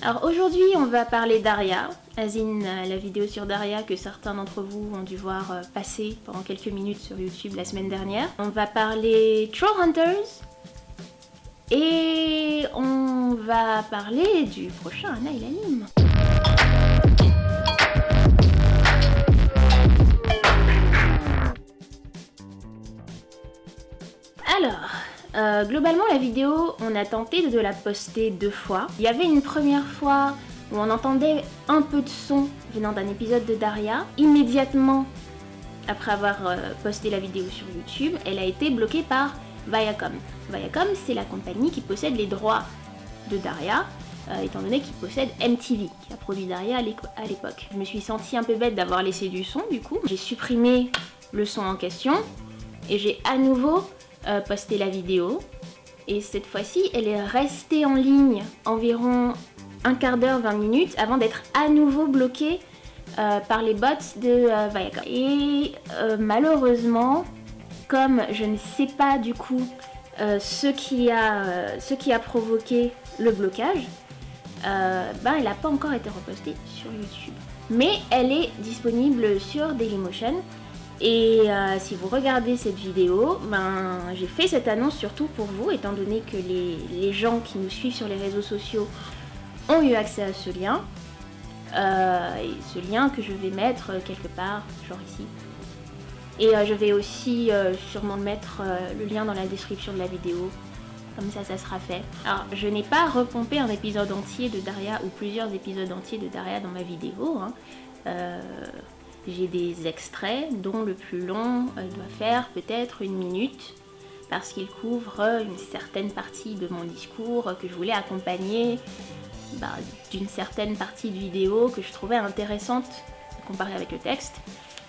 Alors aujourd'hui, on va parler d'Aria, la vidéo sur Daria que certains d'entre vous ont dû voir passer pendant quelques minutes sur YouTube la semaine dernière. On va parler Trollhunters et on va parler du prochain Anaï l'anime. Alors, globalement la vidéo, on a tenté de la poster 2 fois. Il y avait une première fois où on entendait un peu de son venant d'un épisode de Daria. Immédiatement après avoir posté la vidéo sur YouTube, elle a été bloquée par Viacom. Viacom, c'est la compagnie qui possède les droits de Daria, étant donné qu'il possède MTV, qui a produit Daria à l'époque. Je me suis sentie un peu bête d'avoir laissé du son, du coup. J'ai supprimé le son en question et j'ai à nouveau posté la vidéo. Et cette fois-ci, elle est restée en ligne environ un quart d'heure, 20 minutes, avant d'être à nouveau bloquée par les bots de Viacom. Et malheureusement, comme je ne sais pas du coup ce qui a provoqué le blocage, elle n'a pas encore été repostée sur YouTube. Mais elle est disponible sur Dailymotion. Et si vous regardez cette vidéo, j'ai fait cette annonce surtout pour vous, étant donné que les gens qui nous suivent sur les réseaux sociaux ont eu accès à ce lien. Et ce lien que je vais mettre quelque part, genre ici. Et je vais aussi sûrement mettre le lien dans la description de la vidéo. Comme ça sera fait. Alors, je n'ai pas repompé un épisode entier de Daria ou plusieurs épisodes entiers de Daria dans ma vidéo. J'ai des extraits dont le plus long doit faire peut-être 1 minute parce qu'il couvre une certaine partie de mon discours que je voulais accompagner d'une certaine partie de vidéo que je trouvais intéressante comparée avec le texte.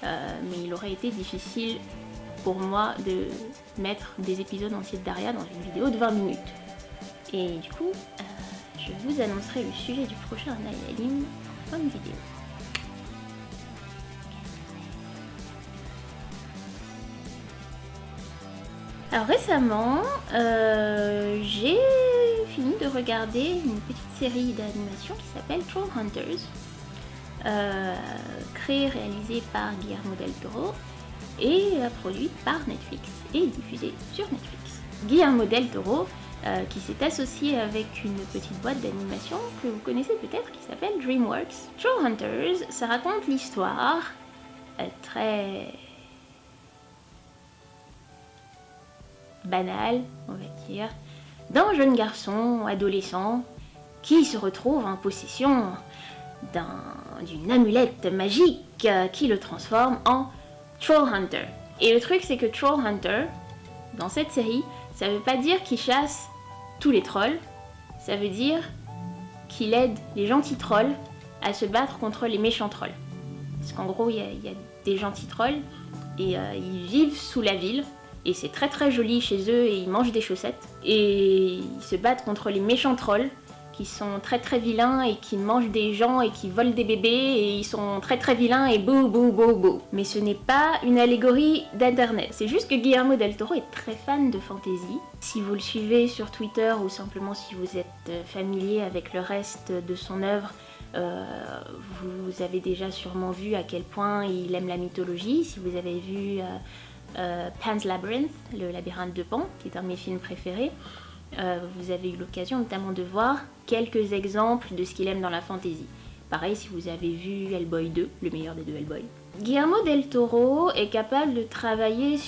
Mais il aurait été difficile pour moi de mettre des épisodes entiers de Daria dans une vidéo de 20 minutes. Et du coup, je vous annoncerai le sujet du prochain Anaï l'anime en fin de vidéo. Alors récemment, j'ai fini de regarder une petite série d'animation qui s'appelle Trollhunters, créée et réalisée par Guillermo del Toro et produite par Netflix et diffusée sur Netflix. Guillermo del Toro qui s'est associé avec une petite boîte d'animation que vous connaissez peut-être qui s'appelle DreamWorks. Trollhunters, ça raconte l'histoire très banal, on va dire, d'un jeune garçon adolescent qui se retrouve en possession d'une amulette magique qui le transforme en Trollhunter. Et le truc, c'est que Trollhunter, dans cette série, ça veut pas dire qu'il chasse tous les trolls, ça veut dire qu'il aide les gentils trolls à se battre contre les méchants trolls. Parce qu'en gros, il y a des gentils trolls et ils vivent sous la ville. Et c'est très très joli chez eux et ils mangent des chaussettes. Et ils se battent contre les méchants trolls qui sont très très vilains et qui mangent des gens et qui volent des bébés et ils sont très très vilains et bouh bouh bouh bouh. Mais ce n'est pas une allégorie d'internet. C'est juste que Guillermo del Toro est très fan de fantasy. Si vous le suivez sur Twitter ou simplement si vous êtes familier avec le reste de son œuvre, vous avez déjà sûrement vu à quel point il aime la mythologie. Si vous avez vu Pan's Labyrinth, le labyrinthe de Pan, qui est un de mes films préférés, vous avez eu l'occasion notamment de voir quelques exemples de ce qu'il aime dans la fantasy. Pareil si vous avez vu Hellboy 2, le meilleur des 2 Hellboy. Guillermo del Toro est capable de travailler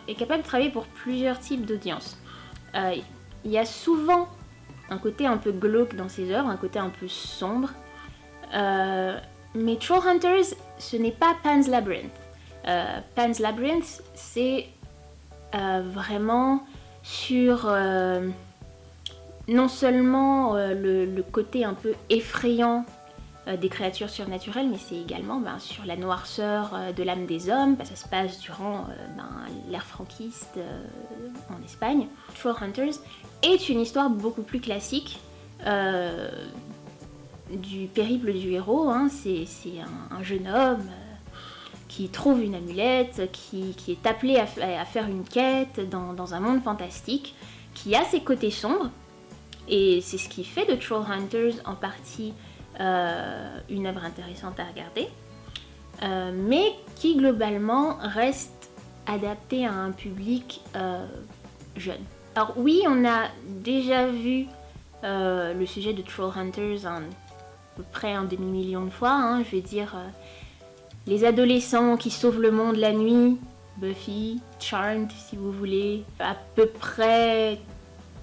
est capable de travailler pour plusieurs types d'audiences. Il y a souvent un côté un peu glauque dans ses œuvres, un côté un peu sombre. Mais Trollhunters, ce n'est pas Pan's Labyrinth. Pan's Labyrinth, c'est vraiment sur non seulement le côté un peu effrayant des créatures surnaturelles, mais c'est également sur la noirceur de l'âme des hommes. Ça se passe durant l'ère franquiste en Espagne. Trollhunters est une histoire beaucoup plus classique du périple du héros. C'est un jeune homme qui trouve une amulette, qui est appelé à faire une quête dans un monde fantastique, qui a ses côtés sombres, Et c'est ce qui fait de Trollhunters en partie une œuvre intéressante à regarder, mais qui globalement reste adaptée à un public jeune. Alors oui, on a déjà vu le sujet de Trollhunters à peu près un demi-million de fois, hein, je vais dire les adolescents qui sauvent le monde la nuit, Buffy, Charmed si vous voulez, à peu près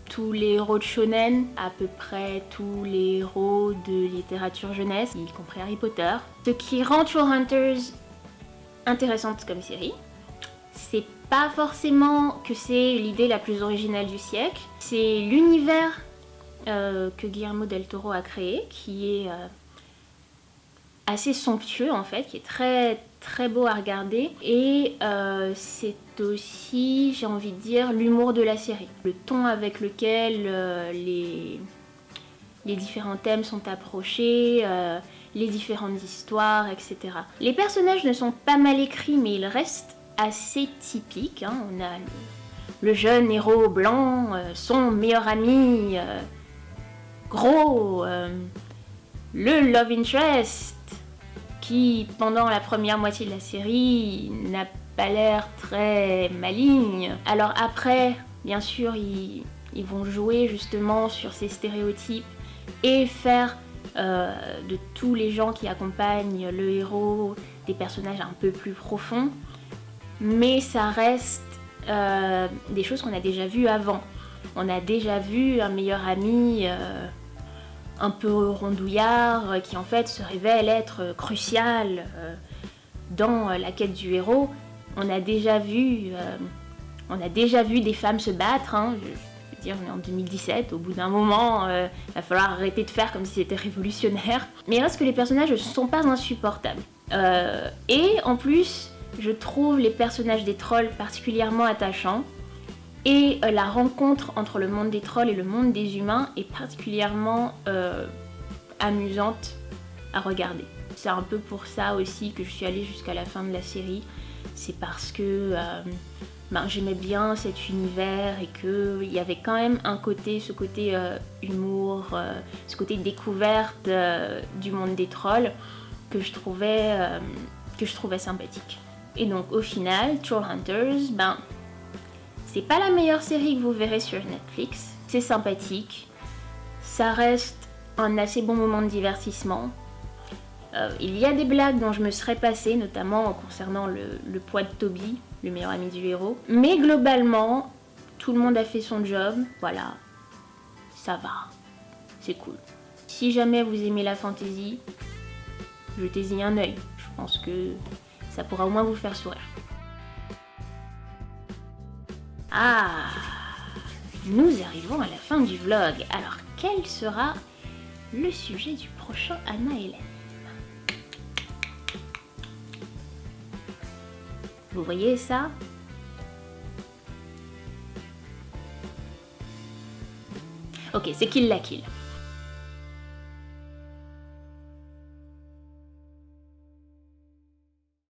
tous les héros de shonen, à peu près tous les héros de littérature jeunesse, y compris Harry Potter. Ce qui rend Trollhunters intéressante comme série, c'est pas forcément que c'est l'idée la plus originale du siècle, c'est l'univers que Guillermo del Toro a créé, qui est assez somptueux en fait, qui est très très beau à regarder, et c'est aussi, j'ai envie de dire, l'humour de la série, le ton avec lequel les différents thèmes sont approchés, les différentes histoires, etc. Les personnages ne sont pas mal écrits, mais ils restent assez typiques, hein. On a le jeune héros blanc, son meilleur ami gros, le love interest qui, pendant la première moitié de la série, n'a pas l'air très maligne. Alors après, bien sûr, ils vont jouer justement sur ces stéréotypes et faire de tous les gens qui accompagnent le héros des personnages un peu plus profonds, mais ça reste des choses qu'on a déjà vues avant. On a déjà vu un meilleur ami un peu rondouillard qui en fait se révèle être crucial dans la quête du héros. On a déjà vu des femmes se battre, hein. Je veux dire, on est en 2017, au bout d'un moment, il va falloir arrêter de faire comme si c'était révolutionnaire. Mais il reste que les personnages ne sont pas insupportables. Et en plus, je trouve les personnages des trolls particulièrement attachants. Et la rencontre entre le monde des trolls et le monde des humains est particulièrement amusante à regarder. C'est un peu pour ça aussi que je suis allée jusqu'à la fin de la série. C'est parce que j'aimais bien cet univers et qu'il y avait quand même ce côté humour, ce côté découverte du monde des trolls que je trouvais sympathique. Et donc au final, Trollhunters, c'est pas la meilleure série que vous verrez sur Netflix, c'est sympathique, ça reste un assez bon moment de divertissement. Il y a des blagues dont je me serais passée, notamment concernant le poids de Toby, le meilleur ami du héros. Mais globalement, tout le monde a fait son job, voilà, ça va, c'est cool. Si jamais vous aimez la fantasy, jetez-y un œil, je pense que ça pourra au moins vous faire sourire. Ah, nous arrivons à la fin du vlog. Alors, quel sera le sujet du prochain Anna Hélène? Vous voyez ça? Ok, c'est Kill la Kill.